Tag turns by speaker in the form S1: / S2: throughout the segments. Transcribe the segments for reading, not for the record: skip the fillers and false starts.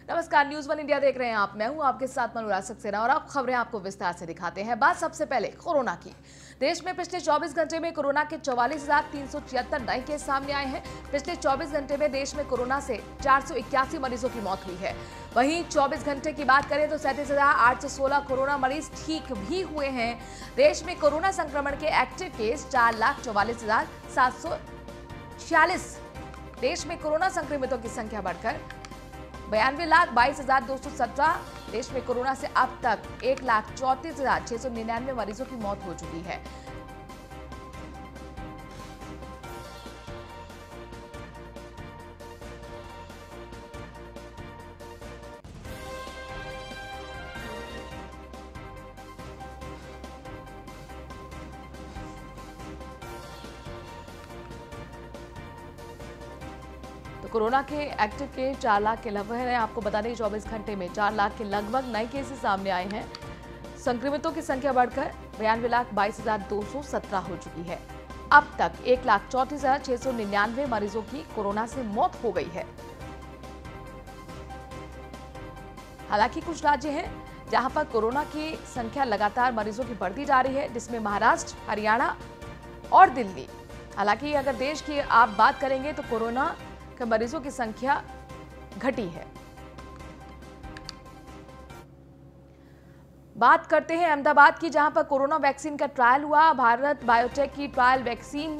S1: नमस्कार, news one India देख रहे हैं आप। मैं हूं आपके साथ अनुराग सक्सेना और आप खबरें आपको विस्तार से दिखाते हैं। बात सबसे पहले कोरोना की। देश में पिछले 24 घंटे में कोरोना के 44,376 नए केस सामने आए हैं। पिछले 24 घंटे में देश में कोरोना से 481 मरीजों की मौत हुई है। वहीं 24 घंटे की बात करें तो 37,816 कोरोना मरीज ठीक भी हुए हैं। देश में कोरोना संक्रमण के एक्टिव केस 4,44,746। देश में कोरोना संक्रमितों की संख्या बढ़कर 92,22,217। देश में कोरोना से अब तक 1,34,699 मरीजों की मौत हो चुकी है। तो कोरोना के एक्टिव के 4 लाख के लगभग है। आपको बता दें 24 घंटे में 4 लाख के लगभग नए केसेस सामने आए हैं। संक्रमितों की संख्या बढ़कर 92,22,217 हो चुकी है। अब तक 1,34,699 मरीजों की कोरोना से मौत हो गई है। हालांकि कुछ राज्य हैं जहां पर कोरोना की संख्या लगातार मरीजों की बढ़ती जा रही है, जिसमें महाराष्ट्र, हरियाणा और दिल्ली। हालांकि अगर देश की आप बात करेंगे तो कोरोना के मरीजों की संख्या घटी है। बात करते हैं अहमदाबाद की, जहां पर कोरोना वैक्सीन का ट्रायल हुआ। भारत बायोटेक की ट्रायल वैक्सीन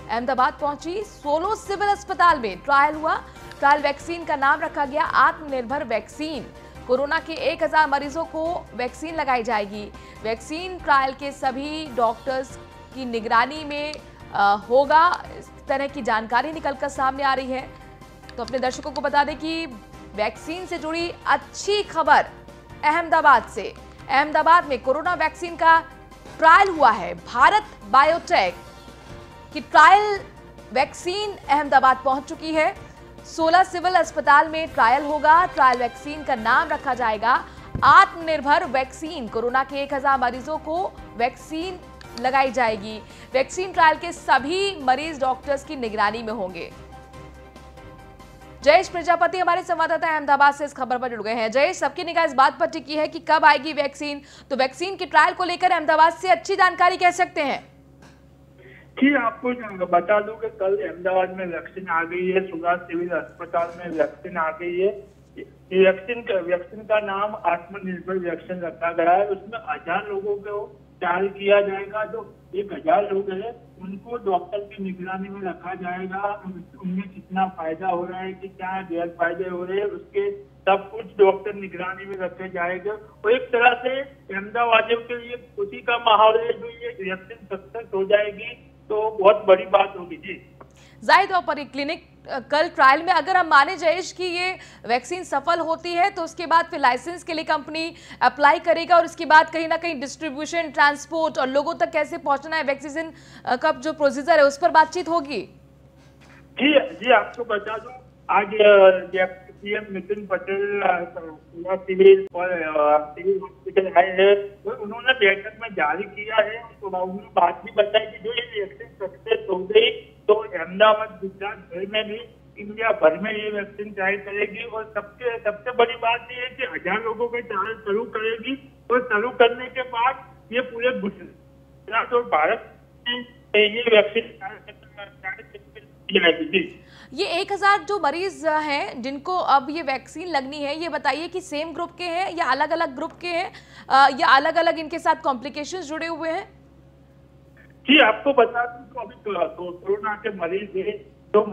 S1: अहमदाबाद पहुंची। 16 सिविल अस्पताल में ट्रायल हुआ। ट्रायल वैक्सीन का नाम रखा गया आत्मनिर्भर वैक्सीन। कोरोना के 1000 मरीजों को वैक्सीन लगाई जाएगी। वैक्सीन ट्रायल के सभी डॉक्टर्स की निगरानी में होगा। इस तरह की जानकारी निकलकर सामने आ रही है। तो अपने दर्शकों को बता दें कि वैक्सीन से जुड़ी अच्छी खबर अहमदाबाद से। अहमदाबाद में कोरोना वैक्सीन का ट्रायल हुआ है। भारत बायोटेक की ट्रायल वैक्सीन अहमदाबाद पहुंच चुकी है। 16 सिविल अस्पताल में ट्रायल होगा। ट्रायल वैक्सीन का नाम रखा जाएगा आत्मनिर्भर वैक्सीन। कोरोना के 1000 मरीजों को वैक्सीन लगाई जाएगी। वैक्सीन ट्रायल के सभी मरीज डॉक्टर्स की निगरानी में होंगे। जयेश प्रजापति हमारे संवाददाता अहमदाबाद से इस खबर पर जुड़ गए हैं। जयेश, सबकी निगाह इस बात पर टिकी है कि कब आएगी वैक्सीन, तो वैक्सीन के ट्रायल को लेकर अहमदाबाद से अच्छी जानकारी कह सकते हैं?
S2: जी, आपको बता दूं कि कल अहमदाबाद में वैक्सीन आ गई है। 16 सिविल अस्पताल में वैक्सीन आ गई है। वैक्सीन का नाम आत्मनिर्भर वैक्सीन रखा गया है। उसमें 1000 लोगों को ट्रायल किया जाएगा। जो 1000 लोग हैं उनको डॉक्टर की निगरानी में रखा जाएगा। उनमें कितना फायदा हो रहा है कि क्या गैर फायदे हो रहे हैं, उसके सब कुछ डॉक्टर निगरानी में रखे जाएगा। और एक तरह से अहमदाबादियों के लिए खुशी का माहौल है। जो ये वैक्सीन सक्सेस हो जाएगी तो बहुत बड़ी बात होगी। जी,
S1: जाहिर तौर पर क्लिनिक कल ट्रायल में अगर हम माने जयेश कि ये वैक्सीन सफल होती है तो उसके बाद फिर लाइसेंस के लिए कंपनी अप्लाई करेगा और उसके बाद कहीं ना कहीं डिस्ट्रीब्यूशन, ट्रांसपोर्ट और लोगों तक कैसे पहुंचना है, वैक्सीन का जो प्रोसीजर है उस पर बातचीत होगी।
S2: जी, आपको बता दूं आज CM Nitin Patel civil hospital आए हैं। तो उन्होंने बैठक में जारी किया है। तो उन्होंने बात भी बताई कि जो ये वैक्सीन सक्सेस हो गई तो अहमदाबाद, गुजरात भर में भी, इंडिया भर में ये वैक्सीन ट्रायल करेगी। और सबसे बड़ी बात ये है कि 1000 लोगों के ट्रायल शुरू करेगी। और शुरू करने के बाद ये पूरे गुजरात और भारत में ये वैक्सीन जाएगी।
S1: ये 1000 जो मरीज हैं जिनको अब ये वैक्सीन लगनी है, ये बताइए कि सेम ग्रुप के हैं या अलग अलग ग्रुप के हैं, या अलग अलग इनके साथ कॉम्प्लिकेशंस जुड़े हुए हैं?
S2: जी, आपको बता दूं तो अभी कोरोना के मरीज है, जो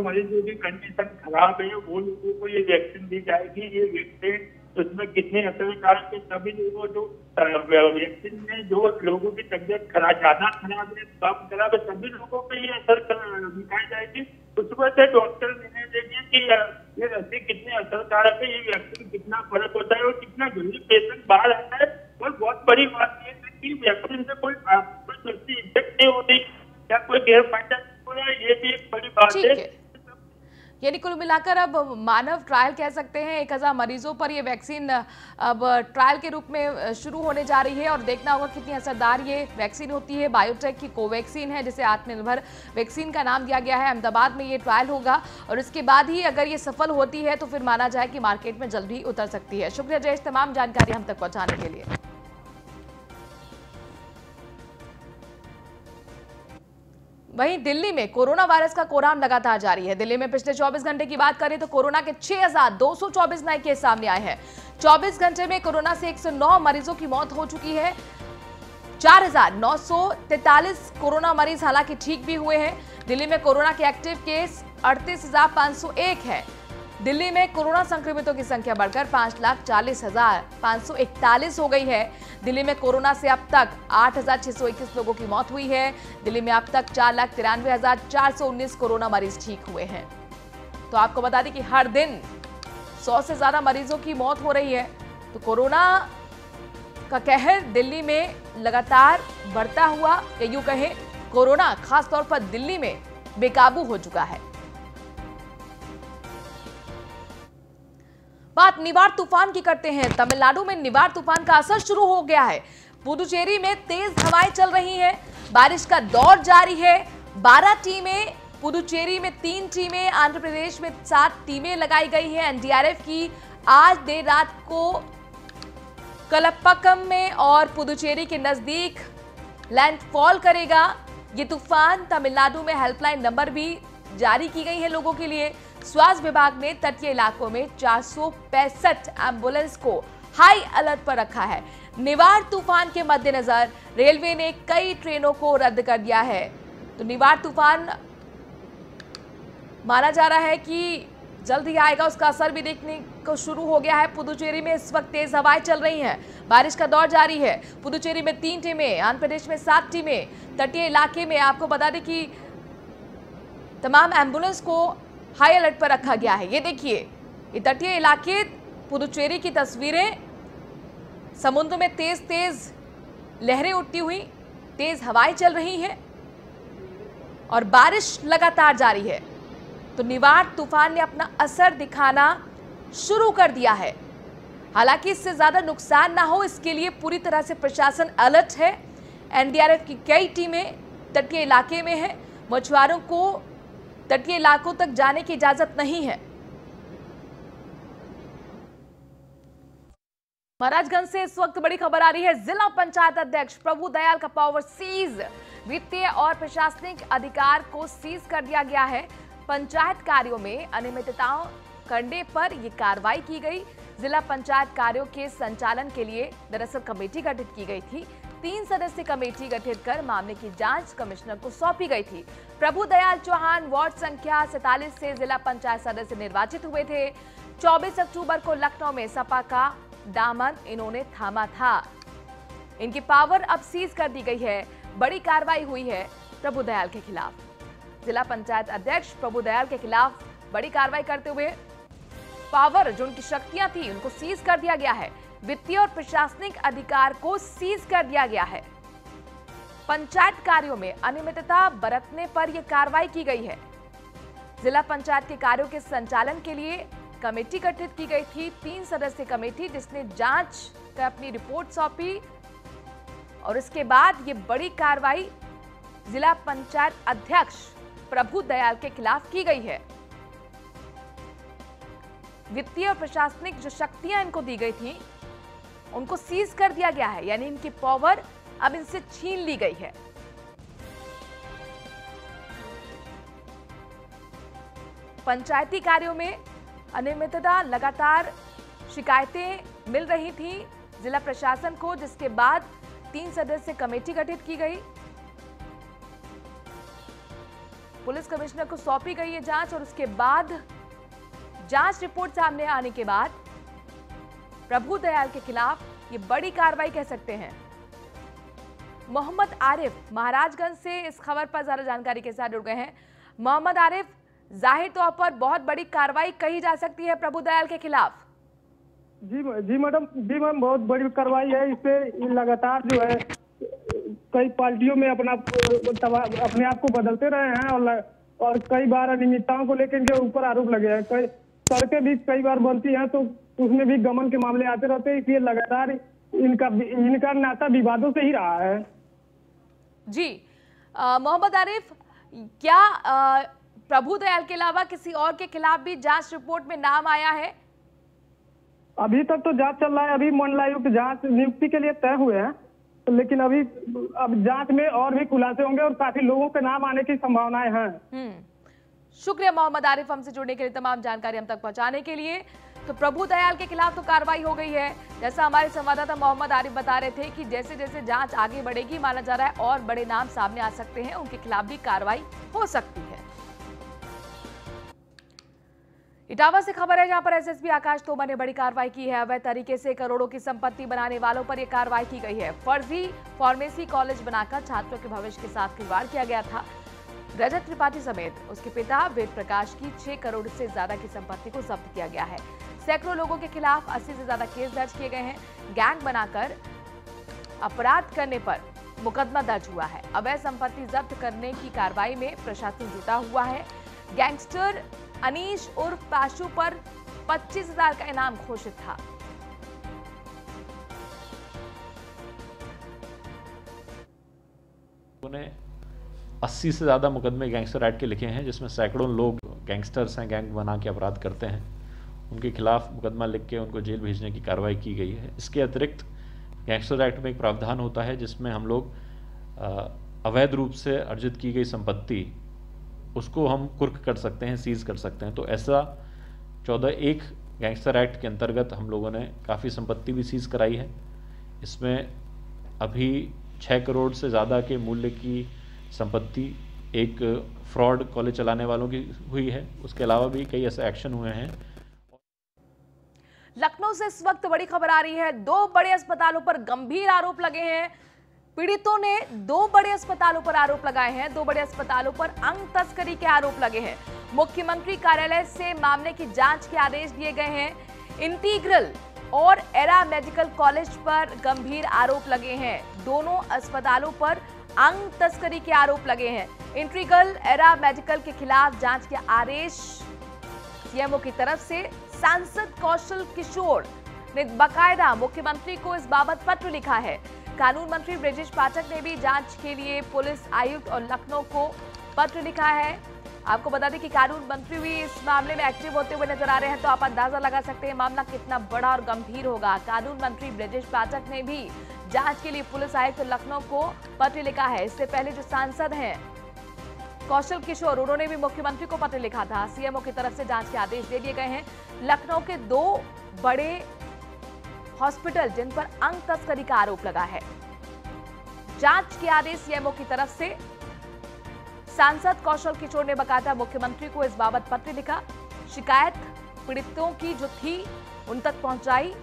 S2: मरीजों की कंडीशन खराब है वो लोगों को ये वैक्सीन दी जाएगी। ये वैक्सीन उसमें कितने असरकारक है, सभी लोगों जो वैक्सीन में जो लोगों की तबियत ज्यादा खराब है, कम खराब है, सभी लोगों पे ये असर दिखाई जाएगी। उसमें से डॉक्टर निर्णय देंगे कि ये रसी कितने असरकारक है, ये वैक्सीन कितना फर्क होता है और कितना जल्दी पेशेंट बाहर आता है। और बहुत बड़ी बात यह है कि वैक्सीन से कोई जल्दी इफेक्ट नहीं होती या कोई गैर फायदा नहीं हो रहा है, ये भी एक बड़ी बात है।
S1: यानी कुल मिलाकर अब मानव ट्रायल कह सकते हैं, 1000 मरीजों पर ये वैक्सीन अब ट्रायल के रूप में शुरू होने जा रही है और देखना होगा कितनी असरदार ये वैक्सीन होती है। बायोटेक की कोवैक्सीन है जिसे आत्मनिर्भर वैक्सीन का नाम दिया गया है। अहमदाबाद में ये ट्रायल होगा और इसके बाद ही अगर ये सफल होती है तो फिर माना जाए कि मार्केट में जल्द ही उतर सकती है। शुक्रिया जयेश, तमाम जानकारी हम तक पहुंचाने के लिए। वहीं दिल्ली में कोरोना वायरस का कोराम लगातार जारी है। दिल्ली में पिछले 24 घंटे की बात करें तो कोरोना के 6224 नए केस सामने आए हैं। 24 घंटे में कोरोना से 109 मरीजों की मौत हो चुकी है। 4943 कोरोना मरीज हालांकि ठीक भी हुए हैं। दिल्ली में कोरोना के एक्टिव केस 38,501 है। दिल्ली में कोरोना संक्रमितों की संख्या बढ़कर 5,40,541 हो गई है। दिल्ली में कोरोना से अब तक 8,621 लोगों की मौत हुई है। दिल्ली में अब तक 4,93,419 कोरोना मरीज ठीक हुए हैं। तो आपको बता दें कि हर दिन 100 से ज्यादा मरीजों की मौत हो रही है। तो कोरोना का कहर दिल्ली में लगातार बढ़ता हुआ, या यूं कहें कोरोना खासतौर पर दिल्ली में बेकाबू हो चुका है। बात निवार तूफान की करते हैं। तमिलनाडु में निवार तूफान का असर शुरू हो गया है। पुडुचेरी में तेज हवाएं चल रही हैं, बारिश का दौर जारी है। 12 टीमें, पुडुचेरी में 3 टीमें, आंध्र प्रदेश में 7 टीमें लगाई गई हैं। एनडीआरएफ की आज देर रात को कलपक्कम में और पुडुचेरी के नजदीक लैंडफॉल करेगा। ये तूफान तमिलनाडु में हेल्पलाइन नंबर भी जारी की गई है लोगों के लिए। स्वास्थ्य विभाग ने तटीय इलाकों में 465 एम्बुलेंस को हाई अलर्ट पर रखा है। निवार तूफान के मद्देनजर रेलवे ने कई ट्रेनों को रद्द कर दिया है। तो निवार तूफान माना जा रहा है कि जल्द ही आएगा, उसका असर भी देखने को शुरू हो गया है। पुडुचेरी में इस वक्त तेज हवाएं चल रही हैं, बारिश का दौर जारी है। पुडुचेरी में 3 टीमें, आंध्र प्रदेश में 7 टीमें। तटीय इलाके में आपको बता दें कि तमाम एम्बुलेंस को हाई अलर्ट पर रखा गया है। ये देखिए, ये तटीय इलाके पुडुचेरी की तस्वीरें। समुद्र में तेज तेज लहरें उठती हुई, तेज हवाएं चल रही हैं और बारिश लगातार जारी है। तो निवार तूफान ने अपना असर दिखाना शुरू कर दिया है। हालांकि इससे ज्यादा नुकसान ना हो इसके लिए पूरी तरह से प्रशासन अलर्ट है। एनडीआरएफ की कई टीमें तटीय इलाके में हैं। मछुआरों को तटीय इलाकों तक जाने की इजाजत नहीं है। महाराजगंज से इस वक्त बड़ी खबर आ रही है। जिला पंचायत अध्यक्ष प्रभु दयाल का पावर सीज, वित्तीय और प्रशासनिक अधिकार को सीज कर दिया गया है। पंचायत कार्यों में अनियमितताओं करने पर यह कार्रवाई की गई। जिला पंचायत कार्यों के संचालन के लिए दरअसल कमेटी गठित की गई थी। 3 सदस्यीय कमेटी गठित कर मामले की जांच कमिश्नर को सौंपी गई थी। प्रभु दयाल चौहान वार्ड संख्या 47 से जिला पंचायत सदस्य निर्वाचित हुए थे। 24 अक्टूबर को लखनऊ में सपा का दामन इन्होंने थामा था। इनकी पावर अब सीज कर दी गई है। बड़ी कार्रवाई हुई है प्रभु दयाल के खिलाफ। जिला पंचायत अध्यक्ष प्रभु दयाल के खिलाफ बड़ी कार्रवाई करते हुए पावर, जो उनकी शक्तियां थी, उनको सीज कर दिया गया है। वित्तीय और प्रशासनिक अधिकार को सीज कर दिया गया है। पंचायत कार्यों में अनियमितता बरतने पर यह कार्रवाई की गई है। जिला पंचायत के कार्यों के संचालन के लिए कमेटी गठित की गई थी। 3 सदस्यीय कमेटी जिसने जांच कर अपनी रिपोर्ट सौंपी और इसके बाद ये बड़ी कार्रवाई जिला पंचायत अध्यक्ष प्रभु दयाल के खिलाफ की गई है। वित्तीय और प्रशासनिक जो शक्तियां इनको दी गई थी उनको सीज कर दिया गया है, यानी इनकी पावर अब इनसे छीन ली गई है। पंचायती कार्यों में अनियमितता लगातार शिकायतें मिल रही थी जिला प्रशासन को, जिसके बाद 3 सदस्यीय कमेटी गठित की गई। पुलिस कमिश्नर को सौंपी गई है जांच और उसके बाद जांच रिपोर्ट सामने आने के बाद प्रभु दयाल के खिलाफ ये बड़ी कार्रवाई कह सकते हैं। मोहम्मद आरिफ महाराजगंज से इस खबर पर ज्यादा जानकारी के साथ जुड़ गए हैं। मोहम्मद आरिफ, जाहिर तौर पर बहुत बड़ी कार्रवाई कही जा सकती है प्रभु दयाल के खिलाफ।
S2: जी मैम, बहुत बड़ी कार्रवाई है। इससे लगातार जो है कई पार्टियों में अपने आप को बदलते रहे हैं और
S3: और कई बार अनियमितताओं को लेकर इनके ऊपर आरोप लगे हैं। कई सड़कें भी कई बार बनती हैं तो उसमें भी गमन के मामले आते रहते हैं, इसलिए लगातार इनका नाता विवादों से ही रहा है।
S1: जी मोहम्मद आरिफ, क्या प्रभु दयाल के अलावा किसी और के खिलाफ भी जांच रिपोर्ट में नाम आया है?
S3: अभी तक तो जांच चल रहा है, अभी मंडलायुक्त जांच नियुक्ति के लिए तय हुए हैं, लेकिन अब जांच में और भी खुलासे होंगे और काफी लोगों के नाम आने की संभावनाएं हैं।
S1: शुक्रिया मोहम्मद आरिफ, हमसे जुड़ने के लिए, तमाम जानकारी हम तक पहुंचाने के लिए। तो प्रभु दयाल के खिलाफ तो कार्रवाई हो गई है, जैसा हमारे संवाददाता मोहम्मद आरिफ बता रहे थे कि जैसे जैसे जांच आगे बढ़ेगी, माना जा रहा है और बड़े नाम सामने आ सकते हैं, उनके खिलाफ भी कार्रवाई हो सकती है। इटावा से खबर है, जहां पर एसएसपी आकाश तोमर ने बड़ी कार्रवाई की है। अवैध तरीके से करोड़ों की संपत्ति बनाने वालों पर यह कार्रवाई की गई है। फर्जी फार्मेसी कॉलेज बनाकर छात्रों के भविष्य के साथ खिलवाड़ किया गया था। रजत त्रिपाठी समेत उसके पिता वेद प्रकाश की 6 करोड़ से ज्यादा की संपत्ति को जब्त किया गया है। सैकड़ों लोगों के खिलाफ 80 से ज्यादा केस दर्ज किए गए हैं। गैंग बनाकर अपराध करने पर मुकदमा दर्ज हुआ है। अवैध संपत्ति जब्त करने की कार्रवाई में प्रशासन जुटा हुआ है। गैंगस्टर अनीश उर्फ पाशु पर 25,000 का इनाम घोषित था।
S4: उन्होंने 80 से ज्यादा मुकदमे गैंगस्टर एक्ट के लिखे हैं, जिसमें सैकड़ों लोग गैंगस्टर्स हैं, गैंग बना के अपराध करते हैं। उनके खिलाफ मुकदमा लिख के उनको जेल भेजने की कार्रवाई की गई है। इसके अतिरिक्त गैंगस्टर एक्ट में एक प्रावधान होता है जिसमें हम लोग अवैध रूप से अर्जित की गई संपत्ति उसको हम कुर्क कर सकते हैं, सीज कर सकते हैं। तो ऐसा 14(1) गैंगस्टर एक्ट के अंतर्गत हम लोगों ने काफ़ी संपत्ति भी सीज कराई है। इसमें अभी 6 करोड़ से ज़्यादा के मूल्य की संपत्ति एक फ्रॉड कॉलेज चलाने वालों की हुई है। उसके अलावा भी कई ऐसे एक्शन हुए हैं।
S1: लखनऊ से इस वक्त बड़ी खबर आ रही है। 2 बड़े अस्पतालों पर गंभीर आरोप लगे हैं। पीड़ितों ने 2 बड़े अस्पतालों पर आरोप लगाए हैं। 2 बड़े अस्पतालों पर अंग तस्करी के आरोप लगे हैं। मुख्यमंत्री कार्यालय से मामले की जांच के आदेश दिए गए हैं। इंटीग्रल और एरा मेडिकल कॉलेज पर गंभीर आरोप लगे हैं। दोनों अस्पतालों पर अंग तस्करी के आरोप लगे हैं। इंटीग्रल एरा मेडिकल के खिलाफ जांच के आदेश सीएमओ की तरफ से सांसद कौशल किशोर ने बाकायदा मुख्यमंत्री को इस बाबत पत्र लिखा है। कानून मंत्री ब्रजेश पाठक ने भी जांच के लिए पुलिस आयुक्त और लखनऊ को पत्र लिखा है। आपको बता दें कि कानून मंत्री भी इस मामले में एक्टिव होते हुए नजर आ रहे हैं, तो आप अंदाजा लगा सकते हैं मामला कितना बड़ा और गंभीर होगा। कानून मंत्री ब्रजेश पाठक ने भी जांच के लिए पुलिस आयुक्त और लखनऊ को पत्र लिखा है। इससे पहले जो सांसद हैं कौशल किशोर, उन्होंने भी मुख्यमंत्री को पत्र लिखा था। सीएमओ की तरफ से जांच के आदेश दे दिए गए हैं। लखनऊ के 2 बड़े हॉस्पिटल जिन पर अंग तस्करी का आरोप लगा है, जांच के आदेश सीएमओ की तरफ से सांसद कौशल किशोर ने बकायदा मुख्यमंत्री को इस बाबत पत्र लिखा। शिकायत पीड़ितों की जो थी उन तक पहुंचाई।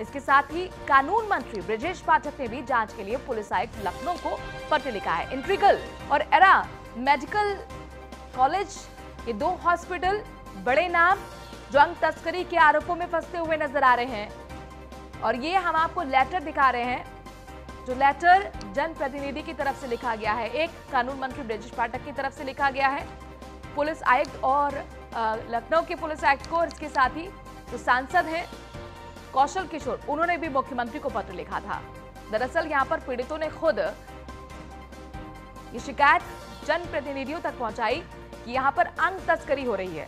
S1: इसके साथ ही कानून मंत्री ब्रजेश पाठक ने भी जांच के लिए पुलिस आयुक्त लखनऊ को पत्र लिखा है। इंटीग्रल और एरा मेडिकल कॉलेज, ये 2 हॉस्पिटल बड़े नाम जो अंग तस्करी के आरोपों में फंसते हुए नजर आ रहे हैं। और ये हम आपको लेटर दिखा रहे हैं, जो लेटर जनप्रतिनिधि की तरफ से लिखा गया है। एक कानून मंत्री ब्रजेश पाठक की तरफ से लिखा गया है पुलिस आयुक्त और लखनऊ के पुलिस आयुक्त को, और इसके साथ ही जो सांसद हैं कौशल किशोर, उन्होंने भी मुख्यमंत्री को पत्र लिखा था। दरअसल यहां पर पीड़ितों ने खुद ये शिकायत जनप्रतिनिधियों तक पहुंचाई कि यहां पर अंग तस्करी हो रही है।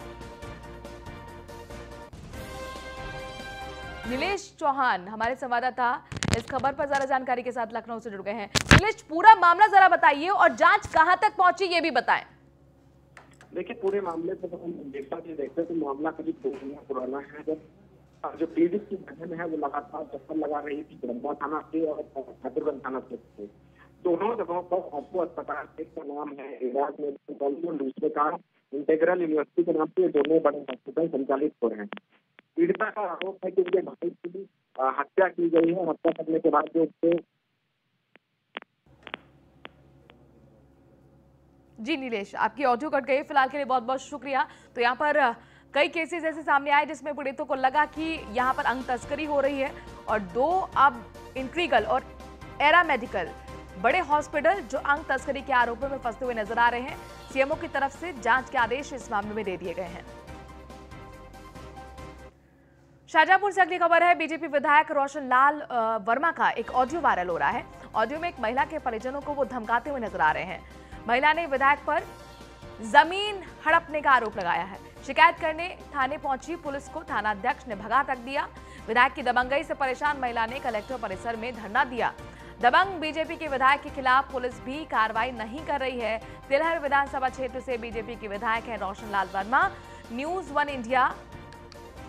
S1: नीलेश चौहान हमारे संवाददाता इस खबर पर ज्यादा जानकारी के साथ लखनऊ से जुड़ गए हैं। नीलेश, पूरा मामला जरा बताइए और जांच कहां तक पहुंची ये भी बताएं।
S5: देखिए, पूरे मामले को हम देखते तो मामला करीब 2 महीना पुराना है। जब जो पीड़ित की बहन है वो लगातार चक्कर लगा रही थी ब्रह्मा थाना से और ठाकुरगंज थाना से। दोनों जगहों पर आपको अस्पताल, एक का नाम है एराज मेडिकल कॉलेज और दूसरे का इंटीग्रल यूनिवर्सिटी के नाम से दोनों बड़े हॉस्पिटल संचालित हो रहे हैं। पीड़िता का आरोप है कि उनके भाई की हत्या की गई है। हत्या करने के बाद जो उससे
S1: जी नीलेश, आपकी ऑडियो कट गई, फिलहाल के लिए बहुत बहुत शुक्रिया। तो यहाँ पर कई केसेस ऐसे सामने आए जिसमें पीड़ितों को लगा कि यहाँ पर अंग तस्करी हो रही है, और 2 अब इंटीग्रल और एरा मेडिकल बड़े हॉस्पिटल जो अंग तस्करी के आरोपों में फंसते हुए नजर आ रहे हैं। सीएमओ की तरफ से जांच के आदेश इस मामले में दे दिए गए हैं। शाहजहांपुर से अगली खबर है। बीजेपी विधायक रोशन लाल वर्मा का एक ऑडियो वायरल हो रहा है। ऑडियो में एक महिला के परिजनों को वो धमकाते हुए नजर आ रहे हैं। महिला ने विधायक पर जमीन हड़पने का आरोप लगाया है। शिकायत करने थाने पहुंची पुलिस को थानाध्यक्ष ने भगा तक दिया। विधायक की दबंगई से परेशान महिला ने कलेक्टर परिसर में धरना दिया। दबंग बीजेपी के विधायक के खिलाफ पुलिस भी कार्रवाई नहीं कर रही है। तिलहर विधानसभा क्षेत्र से बीजेपी के विधायक हैं Roshan Lal Verma. News 1 India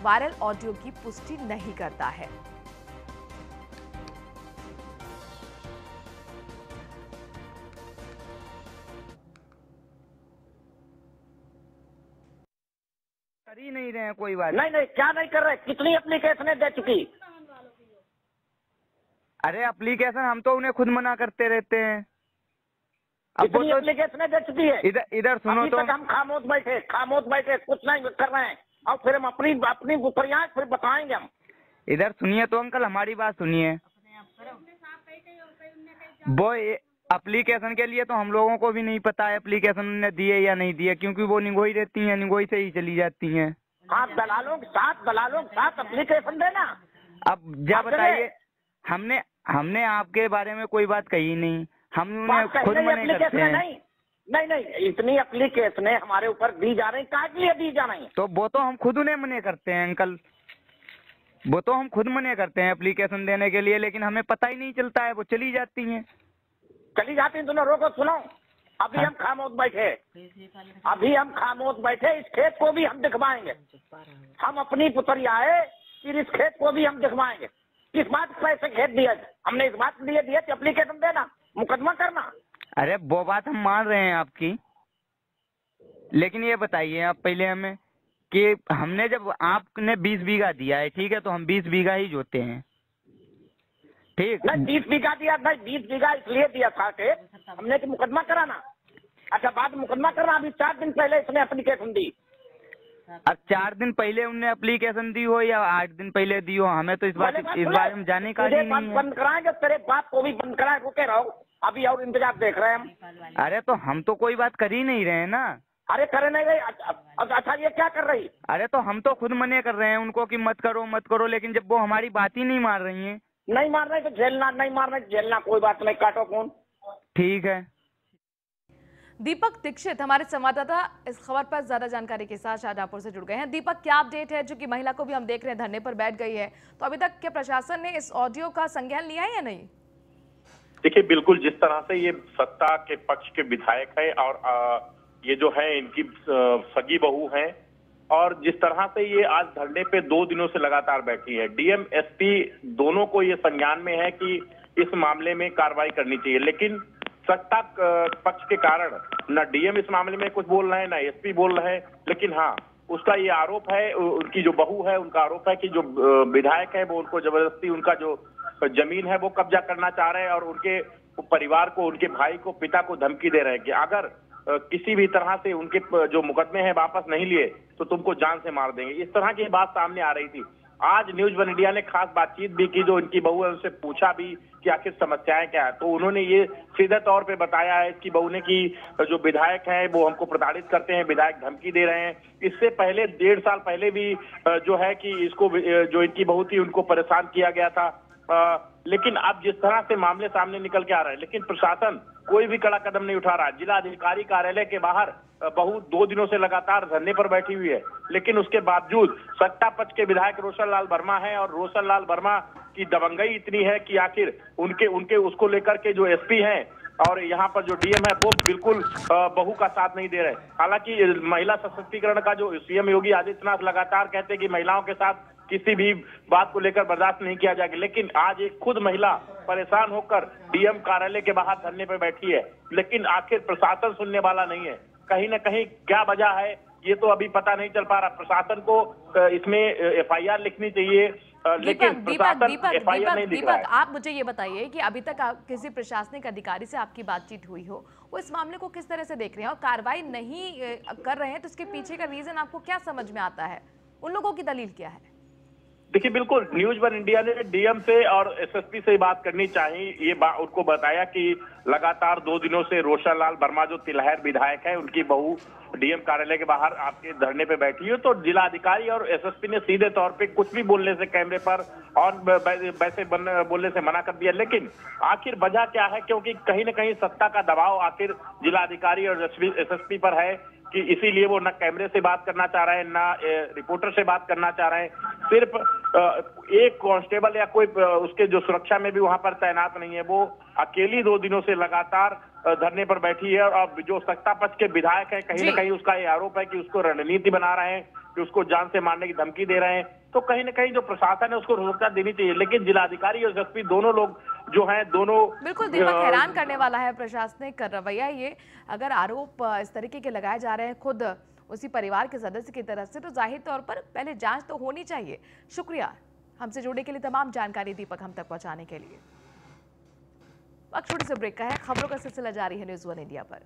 S1: viral audio की पुष्टि नहीं करता है।
S6: कर ही नहीं रहे हैं कोई बात।
S7: नहीं, क्या नहीं कर रहे? कितनी एप्लीकेशनें दे चुकी?
S6: अरे एप्लीकेशन हम तो उन्हें खुद मना करते रहते हैं।
S7: कितनी एप्लीकेशनें दे चुकी है?
S6: इधर सुनो
S7: अभी
S6: तो।
S7: तक हम खामोश बैठे कुछ नहीं कर रहे हैं, और फिर हम अपनी प्रयास फिर बताएंगे हम।
S6: इधर सुनिए तो अंकल, हमारी बात सुनिए। वो एप्लीकेशन के लिए तो हम लोगों को भी नहीं पता है एप्लीकेशन ने दिए या नहीं दिए, क्योंकि वो निगोई रहती हैं, निगोई से ही चली जाती हैं।
S7: हाँ, दलालों के साथ एप्लीकेशन देना।
S6: अब जा बताइए, हमने आपके बारे में कोई बात कही नहीं, हम उन्हें खुद मना करते हैं।
S7: नहीं, इतनी एप्लीकेशनें हमारे ऊपर दी जा रही, काहे के लिए दी जा रही?
S6: तो वो तो हम खुद उन्हें मना करते हैं अंकल, वो तो हम खुद मना करते हैं एप्लीकेशन देने के लिए, लेकिन हमें पता ही नहीं चलता है, वो चली जाती हैं।
S7: तुमने रोको, सुनो। अभी हम खामोश बैठे, इस खेत को भी हम दिखवाएंगे। हम अपनी पुतरिया है, फिर इस खेत को भी हम दिखवाएंगे। किस बात पैसे खेत दिया? हमने इस बात के लिए दिया कि एप्लीकेशन देना, मुकदमा करना।
S6: अरे वो बात हम मान रहे हैं आपकी, लेकिन ये बताइए आप पहले हमें कि हमने जब आपने 20 बीघा दिया है, ठीक है, तो हम 20 बीघा ही जोते हैं, ठीक?
S7: नहीं 20 बीघा दिया, नहीं 20 बीघा इसलिए दिया था कि हमने कि मुकदमा कराना। अच्छा, बाद में मुकदमा करना। अभी 4 दिन पहले इसने एप्लीकेशन दी।
S6: अब 4 दिन पहले उनने एप्लीकेशन दी हो या 8 दिन पहले दी हो, हमें तो इस बारे में जानने का नहीं है।
S7: बंद कराएंगे, तेरे बाप को भी बंद कराए, रुके रहो, अभी और इंतजार देख रहे हैं हम।
S6: अरे तो हम तो कोई बात कर ही नहीं रहे हैं ना।
S7: अरे करे नहीं रही। अच्छा, ये क्या कर रही?
S6: अरे तो हम तो खुद मना कर रहे हैं उनको कि मत करो, लेकिन जब वो हमारी बात ही नहीं मान रही हैं।
S7: नहीं मार रहे तो झेलना, नहीं मार रहे झेलना, कोई बात नहीं, काटो फोन।
S6: ठीक है।
S1: दीपक दीक्षित हमारे संवाददाता इस खबर पर ज्यादा जानकारी के साथ शाहजहांपुर से जुड़ गए हैं। दीपक, क्या अपडेट है? जो कि महिला को भी हम देख रहे हैं धरने पर बैठ गई है, तो अभी तक क्या प्रशासन ने इस ऑडियो का संज्ञान लिया है या नहीं?
S8: देखिए, बिल्कुल जिस तरह से ये सत्ता के पक्ष के विधायक है और ये जो है इनकी सगी बहू है, और जिस तरह से ये आज धरने पे 2 दिनों से लगातार बैठी है, डीएम एसपी दोनों को ये संज्ञान में है कि इस मामले में कार्रवाई करनी चाहिए, लेकिन सत्ता पक्ष के कारण न डीएम इस मामले में कुछ बोल रहे हैं, न एसपी बोल रहे हैं। लेकिन हाँ, उसका ये आरोप है, उनकी जो बहू है उनका आरोप है कि जो विधायक है वो उनको जबरदस्ती उनका जो जमीन है वो कब्जा करना चाह रहे हैं, और उनके परिवार को, उनके भाई को, पिता को धमकी दे रहे हैं कि अगर किसी भी तरह से उनके जो मुकदमे हैं वापस नहीं लिए तो तुमको जान से मार देंगे। इस तरह की बात सामने आ रही थी। आज न्यूज 1 इंडिया ने खास बातचीत भी की, जो इनकी बहू है उनसे पूछा भी कि आखिर समस्याएं क्या है, तो उन्होंने ये सीधे तौर पे बताया है इसकी बहू ने कि जो विधायक है वो हमको प्रताड़ित करते हैं, विधायक धमकी दे रहे हैं। इससे पहले 1.5 साल पहले भी जो है कि इसको जो इनकी बहू थी उनको परेशान किया गया था। लेकिन अब जिस तरह से मामले सामने निकल के आ रहे हैं, लेकिन प्रशासन कोई भी कड़ा कदम नहीं उठा रहा। जिला अधिकारी कार्यालय के बाहर बहू 2 दिनों से लगातार धरने पर बैठी हुई है, लेकिन उसके बावजूद सत्ता पक्ष के विधायक रोशन लाल वर्मा है, और रोशन लाल वर्मा की दबंगई इतनी है कि आखिर उनके उसको लेकर के जो एसपी हैं और यहाँ पर जो डीएम है वो बिल्कुल बहू का साथ नहीं दे रहे। हालांकि महिला सशक्तिकरण का जो सीएम योगी आदित्यनाथ लगातार कहते हैं कि महिलाओं के साथ किसी भी बात को लेकर बर्दाश्त नहीं किया जाएगा, लेकिन आज एक खुद महिला परेशान होकर डीएम कार्यालय के बाहर धरने पर बैठी है, लेकिन आखिर प्रशासन सुनने वाला नहीं है। कहीं न कहीं क्या वजह है ये तो अभी पता नहीं चल पा रहा। प्रशासन को इसमें एफआईआर लिखनी चाहिए, लेकिन प्रशासन एफआईआर नहीं लिख रहा है।
S1: आप मुझे ये बताइए कि अभी तक किसी प्रशासनिक अधिकारी से आपकी बातचीत हुई हो, वो इस मामले को किस तरह से देख रहे हैं और कार्रवाई नहीं कर रहे हैं, तो इसके पीछे का रीजन आपको क्या समझ में आता है? उन लोगों की दलील क्या है?
S8: देखिए बिल्कुल न्यूज वन इंडिया ने डीएम से और एसएसपी से बात करनी चाहिए। ये उनको बताया कि लगातार 2 दिनों से रोशन लाल वर्मा जो तिलहर विधायक है उनकी बहू डीएम कार्यालय के बाहर आपके धरने पे बैठी है, तो जिलाधिकारी और एसएसपी ने सीधे तौर पे कुछ भी बोलने से कैमरे पर और वैसे बोलने से मना कर दिया। लेकिन आखिर वजह क्या है, क्योंकि कहीं ना कहीं सत्ता का दबाव आखिर जिलाधिकारी और एसएसपी पर है कि इसीलिए वो न कैमरे से बात करना चाह रहे हैं, ना रिपोर्टर से बात करना चाह रहे हैं। सिर्फ एक कांस्टेबल या कोई उसके जो सुरक्षा में भी वहां पर तैनात नहीं है, वो अकेली 2 दिनों से लगातार धरने पर बैठी है। और जो सत्ता पक्ष के विधायक है, कहीं ना कहीं उसका ये आरोप है कि उसको रणनीति बना रहे हैं, कि उसको जान से मारने की धमकी दे रहे हैं। तो कहीं ना कहीं जो प्रशासन है उसको रोकथाम देनी चाहिए। लेकिन जिलाधिकारी और एसपी दोनों लोग जो हैं, दोनों
S1: बिल्कुल दीपक, हैरान करने वाला है प्रशासनिक रवैया ये। अगर आरोप इस तरीके के लगाए जा रहे हैं खुद उसी परिवार के सदस्य की तरफ से, तो जाहिर तौर पर पहले जांच तो होनी चाहिए। शुक्रिया हमसे जुड़ने के लिए, तमाम जानकारी दीपक हम तक पहुंचाने के लिए। वक्त छोटे से ब्रेक का है, खबरों का सिलसिला जारी है न्यूज़ वन इंडिया पर।